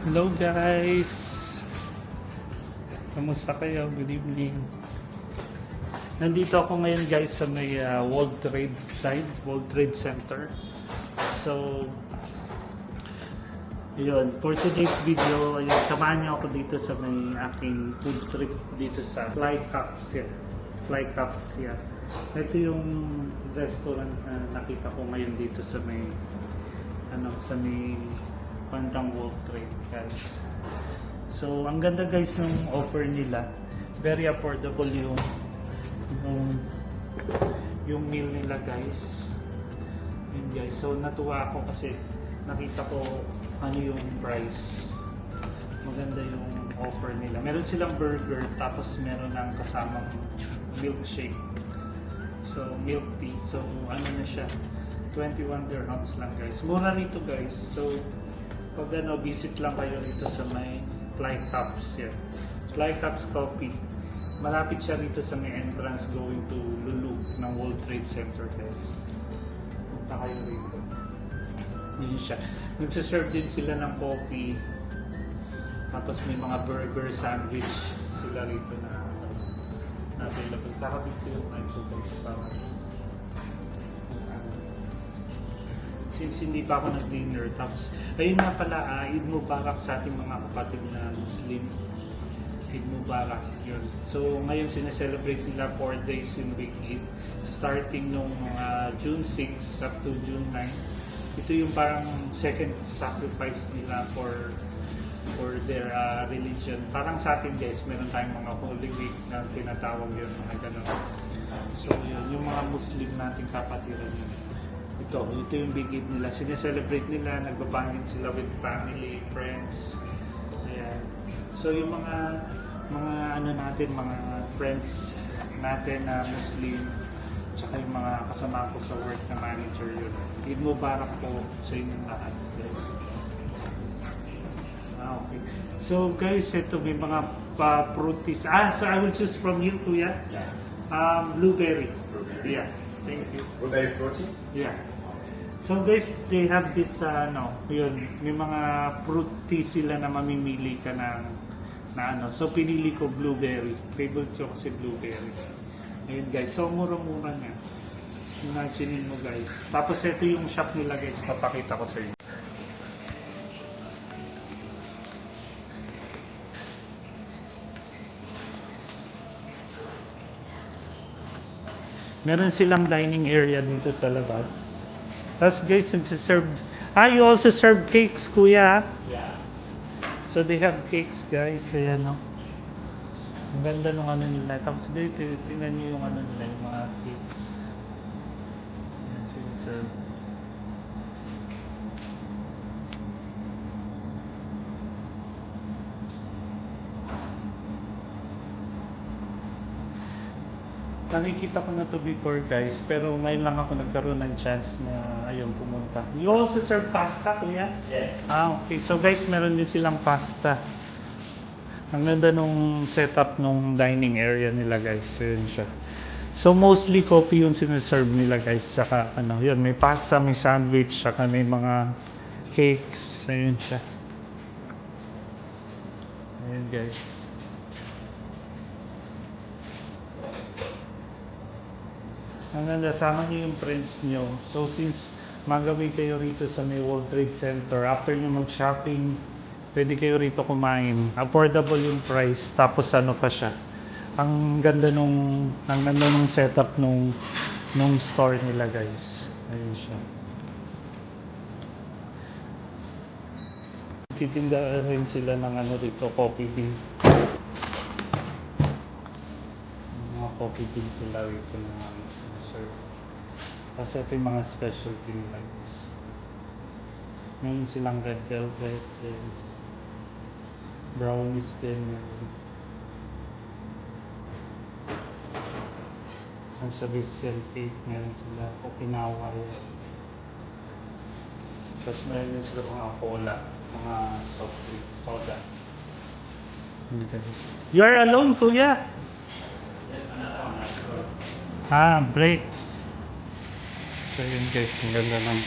Hello guys! Kamusta kayo? Good evening. Nandito ako ngayon guys sa may World Trade side, World Trade Center. So, yun, for today's video, ayun, samahan niyo ako dito sa may aking food trip dito sa Fly Cups yan. Fly Cups yan. Ito yung restaurant na nakita ko ngayon dito sa may sa may bandang World Trade guys. So, ang ganda guys ng offer nila. Very affordable yung meal nila guys. Yun guys. So, natuwa ako kasi nakita ko ano yung price. Maganda yung offer nila. Meron silang burger tapos meron ng kasamang milkshake. So, milk tea. So, ano na siya? 21 dirhams lang guys. Mura rito guys. So, pag visit lang kayo rito sa may Fly Cups yan. Fly Cups Coffee. Malapit siya rito sa may entrance going to Lulu ng World Trade Center guys. Punta kayo rito. Yun siya. Nagsaserve din sila ng coffee. Tapos may mga burger sandwich sila rito na available. Kakabit ko yung ito guys para since hindi pa ako nag-dinner. Tapos, ayun nga pala, Eid Mubarak sa ating mga kapatid na Muslim. Eid Mubarak, yun. So, ngayon sineselebrate nila 4 days in week Eid. Starting nung June 6 up to June 9. Ito yung parang second sacrifice nila for their religion. Parang sa atin guys, meron tayong mga Holy Week na tinatawag yun, mga ganun. So, yun, yung mga Muslim nating kapatiran yun. Ito yung big Eid nila. Sineselebrate nila, nagbabanding sila with family, friends. Ayan. So yung mga mga friends natin na Muslim, tsaka yung mga kasama ko sa work na manager yun. Eid Mubarak po sa inyong lahat. Yes. Okay. So guys, ito may mga fruities. So I will choose from you, Kuya. Yeah. Blueberry. Blueberry. Yeah. Thank you. Blueberry fruity? Yeah. So guys, they have this yun, may mga fruit tea sila na mamimili ka na So pinili ko blueberry. Favorite ko kasi blueberry. Ayun guys, so mura-mura niya. Imagine mo guys. Tapos ito yung shop nila guys, papakita ko sa inyo. Meron silang dining area dito sa labas. Tapos guys, nagsiserve. You also serve cakes, Kuya? Yeah. So they have cakes, guys. Ayan, no? Ang ganda ng ano nila. Tapos dito, tingnan nyo yung ano nila, yung mga cakes. Ayan, siniserve. Nakikita ko na to before guys, pero ngayon lang ako nagkaroon ng chance na ayun pumunta. You also serve pasta, Kuya? Yes. Okay. So guys, meron din silang pasta. Ang ganda nung setup nung dining area nila guys. Ayun siya. So mostly coffee yung sinaserve nila guys. Saka yun, may pasta, may sandwich, saka may mga cakes. Ayun siya. Ayun guys. Ang ganda, sama niyo yung friends niyo. So since magabi kayo rito sa may World Trade Center, after niyo mag-shopping, pwede kayo rito kumain. Affordable yung price, tapos pa siya. Ang ganda nung setup nung store nila guys. Ayun siya. Titinda rin sila ng dito, coffee bean. Mga coffee bean sila rito na serve. Kasi ito yung mga specialty nila guys. Meron silang red velvet, brownies din. Sansabicial cake, meron sila Okinawa. Tapos meron din sila mga cola, mga soft drink, soda. Okay. You are alone, Kuya? Break. So yun guys, ang ganda ng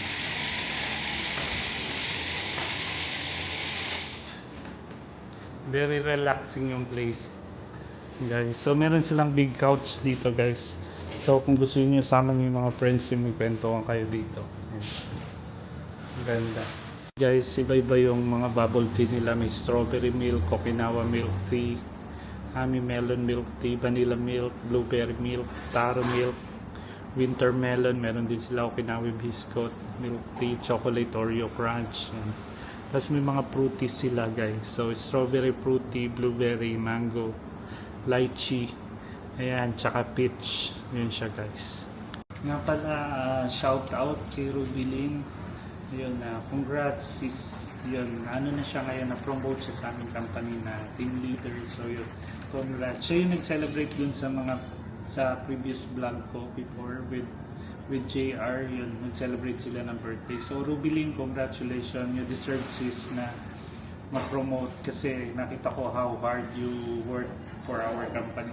Very relaxing yung place, guys. So meron silang big couch dito, guys. So kung gusto niyo sama niyo yung mga friends niyo, magkwentuhan kayo dito. Ayan. Ganda. Guys, iba-iba yung mga bubble tea nila. May strawberry milk, Okinawa milk tea, honey melon milk tea, vanilla milk, blueberry milk, taro milk, winter melon. Meron din sila Okinawa biscuit, milk tea, chocolate Oreo crunch. Yan. Tapos may mga fruities sila, guys. So strawberry fruity, blueberry, mango, lychee, ayan, tsaka peach. Yun siya, guys. Nga pala, shout out kay Rubilin. Yun, congrats sis. Yun, ano na siya ngayon, na-promote siya sa aming company na team leader. So yun, congrats. Siya yung nag-celebrate dun sa previous vlog ko before with JR. Yun, nag-celebrate sila ng birthday. So Rubilin, congratulations. You deserve sis na ma-promote kasi nakita ko how hard you work for our company.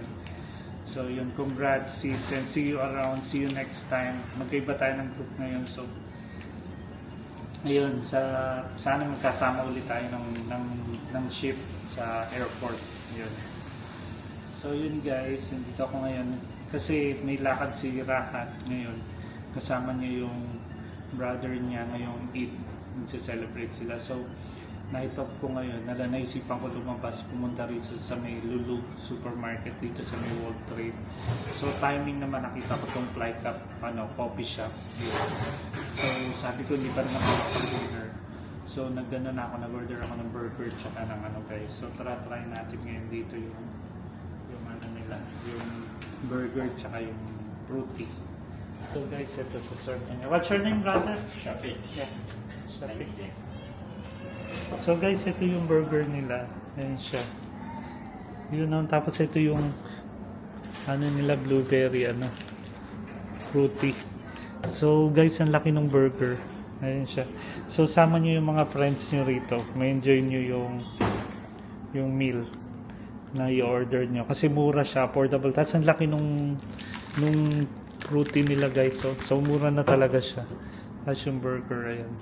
So yun, congrats sis, and see you around. See you next time. Magkaiba tayo ng group ngayon. So ayun, sana magkasama ulit tayo ng ship sa airport. Yun. So yun, guys, nandito ako ngayon kasi may lakad si Rahat ngayon. Kasama niya yung brother niya ngayong Eid. Nagse-celebrate sila. So na-top ko ngayon, naisipan ko lumabas, pumunta rin sa may Lulu supermarket dito sa may World Trade. So timing naman, nakita ko tong Fly Cup coffee shop. So sabi ko, hindi pa naman makapag-dinner. So nag-order ako ng burger tsaka ng guys. So try natin ngayon dito yung nila, yung burger tsaka yung fruity. So guys, ito sa serve niya. What's your name, brother? Shopee. Yeah. Shopee. So guys, ito yung burger nila. Ayan siya. Yun, tapos ito yung nila, blueberry fruity. So guys, ang laki ng burger. Ayan siya. So sama nyo yung mga friends nyo rito. May enjoy nyo yung meal na i-order nyo. Kasi mura siya, affordable. Tapos ang laki nung fruity nila, guys. So mura na talaga siya. Tapos yung burger, ayan.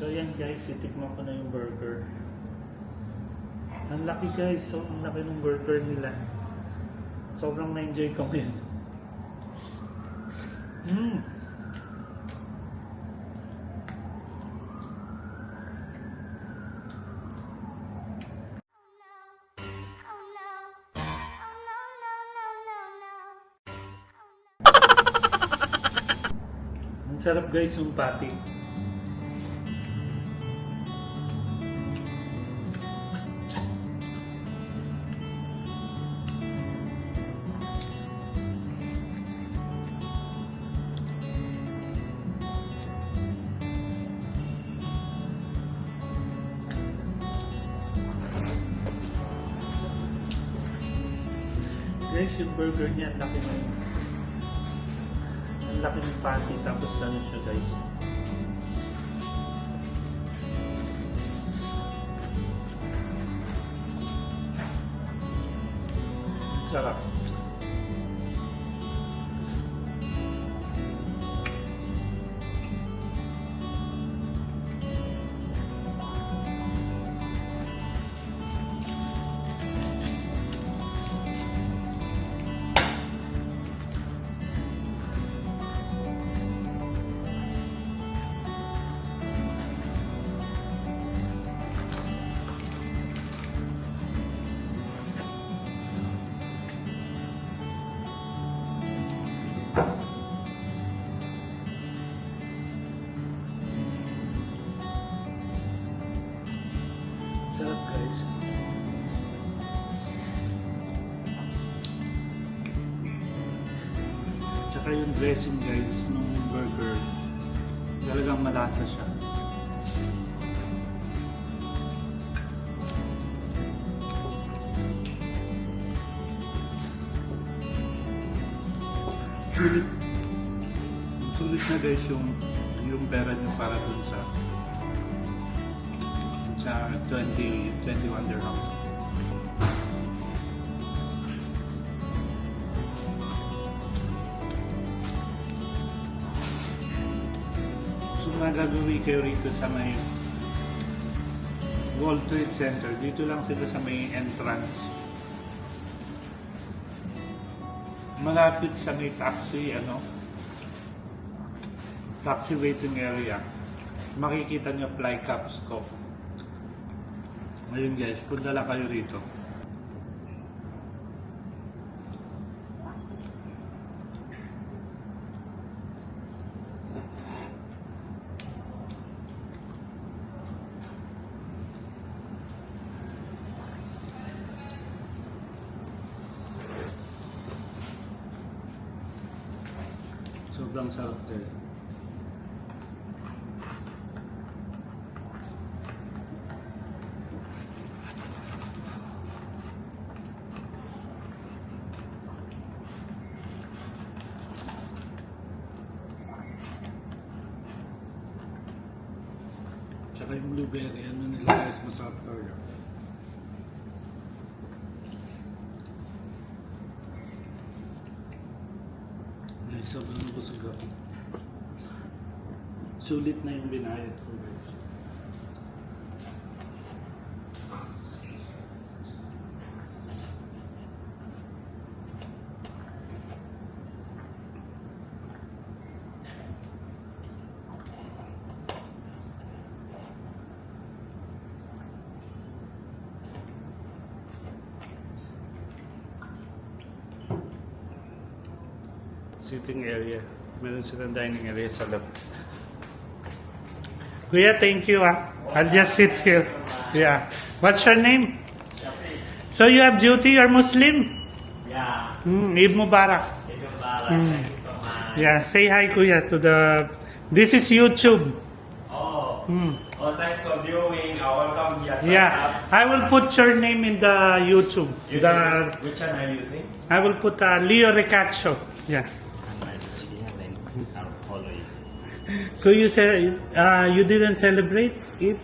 So yan, guys, itikman ko na yung burger. Ang laki, guys. So ang laki ng burger nila. Sobrang na-enjoy ko ngayon. Ang sarap, guys, yung patty. Guys, yung burger niya, ang laki ng patty, tapos siya, guys. Sarap. Sarap, guys. Tsaka yung dressing, guys, ng burger, talagang malasa siya. Sulit na, guys, yung pera nyo para dun sa 21 dirham. So magagawin kayo rito sa may World Trade Center. Dito lang sila sa may entrance. Malapit sa may taxi, taxi waiting area. Makikita nyo fly caps ko. Ngayon guys, punta lang kayo rito. Sobrang sarap guys. Tsaka yung blueberry, nila guys, masarap talaga. Ay, sobrang busog ako. Sulit na yung binayad ko guys. Sitting area. Meron silang dining area sa left. Kuya, thank you. I'll just sit here. Yeah. What's your name? So you have duty, you're Muslim? Yeah. Eid Mubarak. Thank you, Bala. Mm. Thank you so much. Yeah, say hi Kuya to the... This is YouTube. Oh. Mm. Oh, thanks for viewing. Welcome here. Yeah, I will put your name in the YouTube. Which one are you using? I will put Leo Ricaccio. Yeah. I'll follow you. So you said you didn't celebrate it?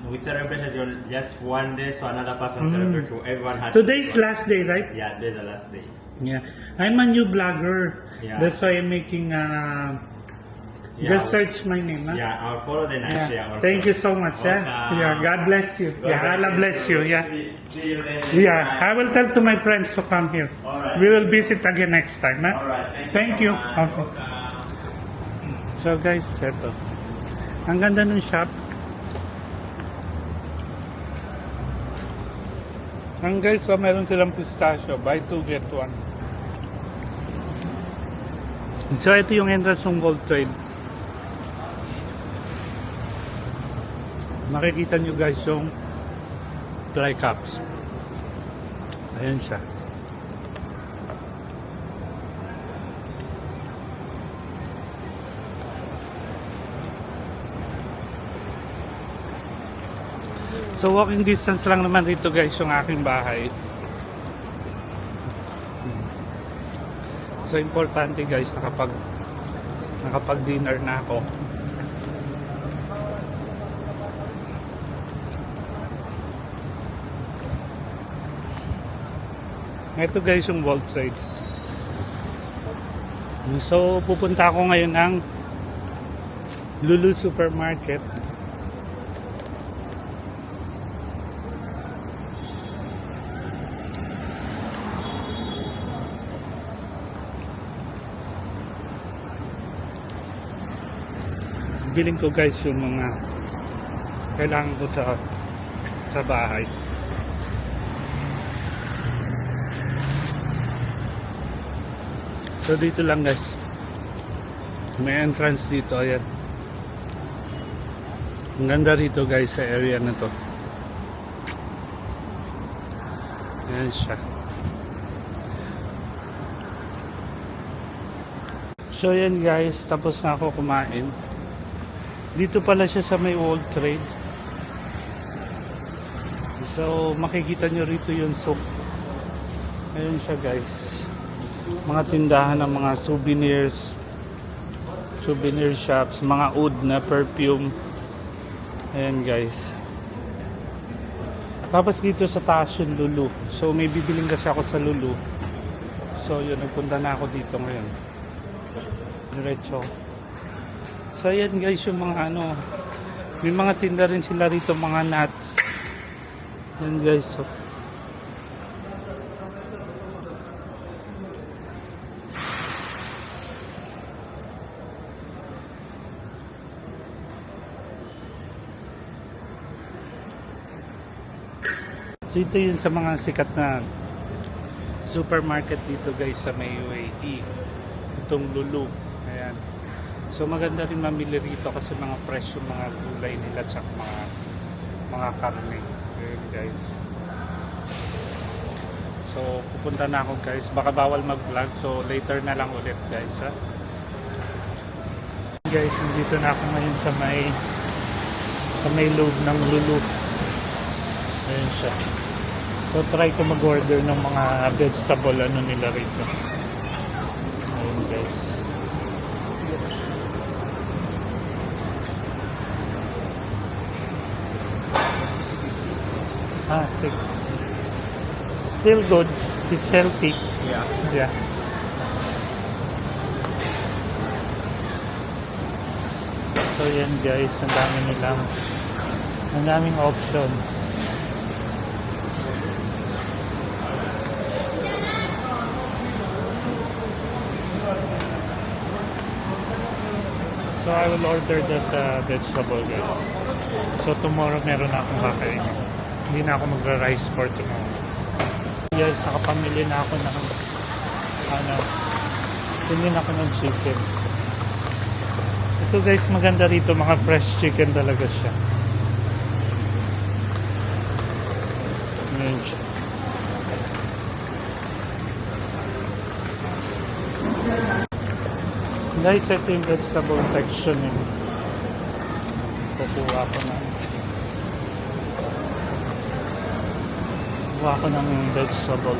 We celebrated just one day, so another person celebrated too. Everyone had. Today's last day, right? Yeah, today's the last day. Yeah. I'm a new blogger. Yeah. That's why I'm making. Just search my name. Huh? Yeah, I'll follow the night Yeah. also. Thank you so much. Yeah. Welcome. Yeah. God bless you. God Yeah. Allah bless you. Yeah. See you later. Yeah. I will tell to my friends to come here. Alright. We will visit again next time. Huh? Alright, Thank you. so much. Okay. Welcome. So guys, eto. Ang ganda ng shop. Ang guys, so meron silang pistachio. Buy 2, get 1. So ito yung entrance ng World Trade. Makikita nyo guys yung fly caps. Ayan siya. So walking distance lang naman dito guys yung aking bahay. So importante guys nakapag-dinner na ako. Ito guys yung World Trade. So pupunta ako ngayon ng Lulu Supermarket. Biling ko guys yung mga kailangan ko sa bahay. So dito lang guys. May entrance dito, ayan. Ang ganda rito guys sa area na to. Ayan siya. So ayan guys, tapos na ako kumain. Dito pala siya sa may World Trade. So makikita nyo rito yung souk. Ayan siya guys. Mga tindahan ng mga souvenirs, souvenir shops, mga oud na perfume. Ayan guys. Tapos dito sa taas yung Lulu. So may bibiling kasi ako sa Lulu. So yun, nagpunta na ako dito ngayon. Diretso. So ayan guys yung mga may mga tinda rin sila rito, mga nuts. Yan guys, so. So ito yun sa mga sikat na supermarket dito guys sa may UAE. Itong Lulu. Ayan. So maganda rin mamili rito kasi mga fresh yung mga gulay nila at mga karne. Ayan guys. So pupunta na ako guys. Baka bawal mag-vlog. So later na lang ulit guys ha. Guys, dito na ako ngayon sa may loob ng Lulu. Ayan siya. So try ko mag-order ng mga vegetable ano nila rito. Ayun guys. Six. Still good. It's healthy. Yeah. Yeah. So yan guys, ang daming options. So I will order that vegetable guys. So tomorrow meron na akong kakainin. Hindi na ako magra-rice for tomorrow. Guys, nakapamili na ako ng hindi na ako ng chicken. Ito guys, maganda rito, mga fresh chicken talaga siya. Ngayon siya. Guys, ito yung vegetable section yun. Kukuha ko ng vegetable.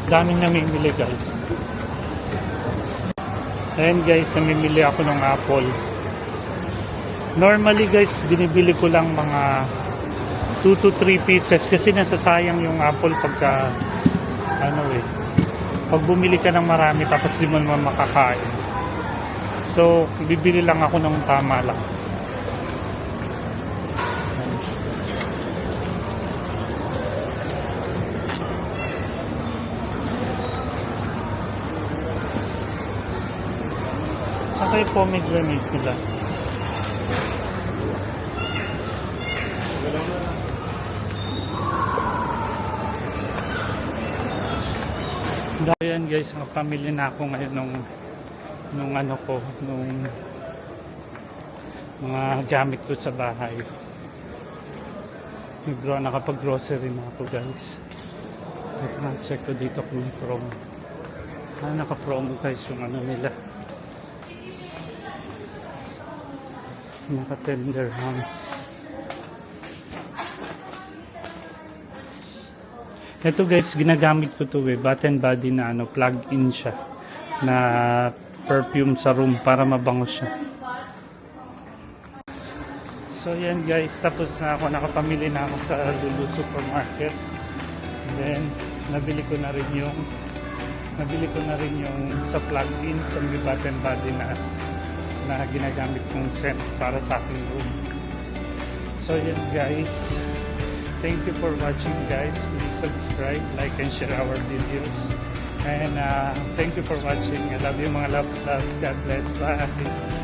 Daming namimili guys. Ayan guys, namimili ako ng apple. Normally guys, binibili ko lang mga 2 to 3 pieces kasi nasasayang yung apple pagka pag bumili ka ng marami tapos di mo naman makakain. So, bibili lang ako ng tama lang. Saka yung pomegranate nila. Ayan guys, nakapamili na ako ngayon nung mga gamit ko sa bahay. Nakapag-grocery na ako guys. Check ko dito kung may promo. Naka-promo guys yung nila. Naka-10 dirhams. Ito guys, ginagamit ko to Bath and Body na plug-in siya na perfume sa room para mabango siya. So yan guys, tapos na ako, nakapamili na ako sa Lulu Supermarket. Then nabili ko na rin yung sa plug-in sa Bath and Body na ginagamit kong scent para sa aking room. So yan guys, thank you for watching guys. Please subscribe, like and share our videos. And thank you for watching. I love you mga loves. God bless. Bye.